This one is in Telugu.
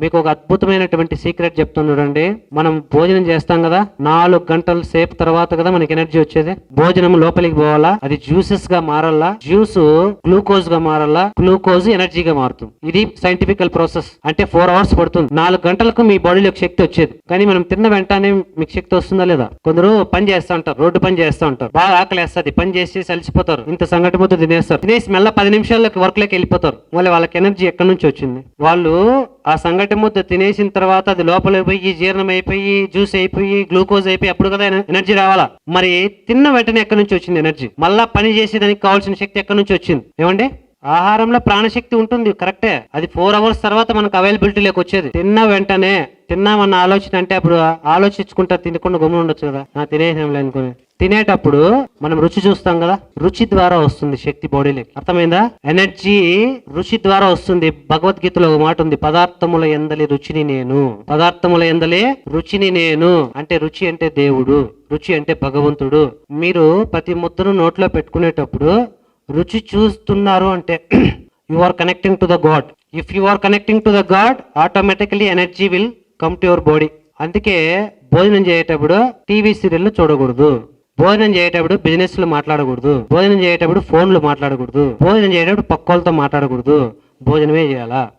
మీకు ఒక అద్భుతమైనటువంటి సీక్రెట్ చెప్తాను చూడండి. మనం భోజనం చేస్తాం కదా, 4 గంటల సేపు తర్వాత కదా మనకి ఎనర్జీ వచ్చేది. భోజనం లోపలికి పోవాలా, అది జ్యూసెస్ గా మారాలా, జ్యూస్ గ్లూకోజ్ గా మారాలా, గ్లూకోజ్ ఎనర్జీగా మారుతుంది. ఇది సైంటిఫికల్ ప్రాసెస్. అంటే 4 అవర్స్ పడుతుంది. 4 గంటలకు మీ బాడీలోకి శక్తి వచ్చేది. కానీ మనం తిన్న వెంటనే మీకు శక్తి వస్తుందా లేదా? కొందరు పని చేస్తా ఉంటారు, రోడ్డు పని చేస్తా ఉంటారు, బాగా ఆకలేస్తుంది, పని చేసి అలసిపోతారు, ఇంత సంగటి ముద్ద తినేస్తారు, తినేసి మళ్ళీ 10 నిమిషాలకి వర్క్ లోకి వెళ్ళిపోతారు. మళ్ళీ వాళ్ళకి ఎనర్జీ ఎక్కడి నుంచి వచ్చింది? వాళ్ళు ఆ సంగటి ముద్ద తినేసిన తర్వాత అది లోపలికి పోయి జీర్ణం అయిపోయి జ్యూస్ అయిపోయి గ్లూకోజ్ అయిపోయి అప్పుడు కదా ఎనర్జీ రావాలా. మరి తిన్న వెంటనే ఎక్కడి నుంచి వచ్చింది ఎనర్జీ? మళ్ళా పని చేసేదానికి కావాల్సిన శక్తి ఎక్కడి నుంచి వచ్చింది? ఏమండి? ఆహారంలో ప్రాణశక్తి ఉంటుంది, కరెక్టే. అది 4 అవర్స్ తర్వాత మనకు అవైలబిలిటీలోకి వచ్చేది. తిన్న వెంటనే తిన్నామన్న ఆలోచన అంటే అప్పుడు ఆలోచించుకుంటా తినకుండా గమ్మున ఉండొచ్చు కదా, తినేసాంలే అనుకుని. తినేటప్పుడు మనం రుచి చూస్తాం కదా, రుచి ద్వారా వస్తుంది శక్తి బాడీలోకి. అర్థమైందా? ఎనర్జీ రుచి ద్వారా వస్తుంది. భగవద్గీతలో ఒక మాట ఉంది, పదార్థముల ఎందలి రుచిని నేను. పదార్థముల ఎందలి రుచిని నేను అంటే రుచి అంటే దేవుడు, రుచి అంటే భగవంతుడు. మీరు ప్రతి ముద్దను నోట్లో పెట్టుకునేటప్పుడు రుచి చూస్తున్నారు అంటే you are connecting to the god. If you are connecting to the god, automatically energy will come to your body. అందుకే భోజనం చేసేటప్పుడు టీవీ సీరియల్ చూడకూడదు, భోజనం చేసేటప్పుడు బిజినెస్ లో మాట్లాడకూడదు, భోజనం చేసేటప్పుడు ఫోన్లు మాట్లాడకూడదు, భోజనం చేసేటప్పుడు పక్కోళ్ళతో మాట్లాడకూడదు, భోజనమే చేయాలా.